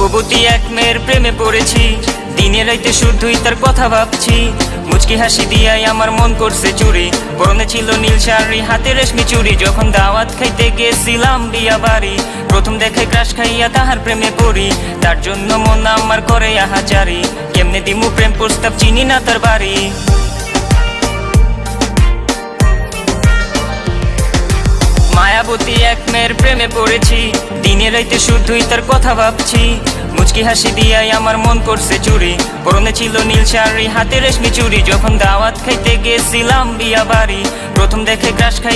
রূপবতী এক মেয়ের প্রেমে পড়েছি, দিনে রাইতে শুধুই তার কথা ভাবছি। মুচকি হাসি দিয়াই আমার মন করছে চুরি, পরনে ছিল নীল শাড়ি, হাতে রেশমি চুড়ি। যখন দাওয়াত খাইতে গেছিলাম বিয়া বাড়ি, প্রথম দেখে ক্রাশ খাইয়া তাহার প্রেমে পড়ি। তার জন্য মন আমার করে আহাজারি, কেমনে দিমু প্রেম প্রস্তাব, চিনি না তার বাড়ি। মায়াবতী এক মেয়ের প্রেমে পড়েছি, দিনে রাইতে শুধুই তার কথা ভাবছি। মুচকি হাসি দিয়াই আমার মন করছে চুরি, পরনে ছিল নীল শাড়ি, হাতে রেশমি চুড়ি। যখন দাওয়াত খাইতে গেছিলাম বিয়া বাড়ি, প্রথম দেখে ক্রাশ খাই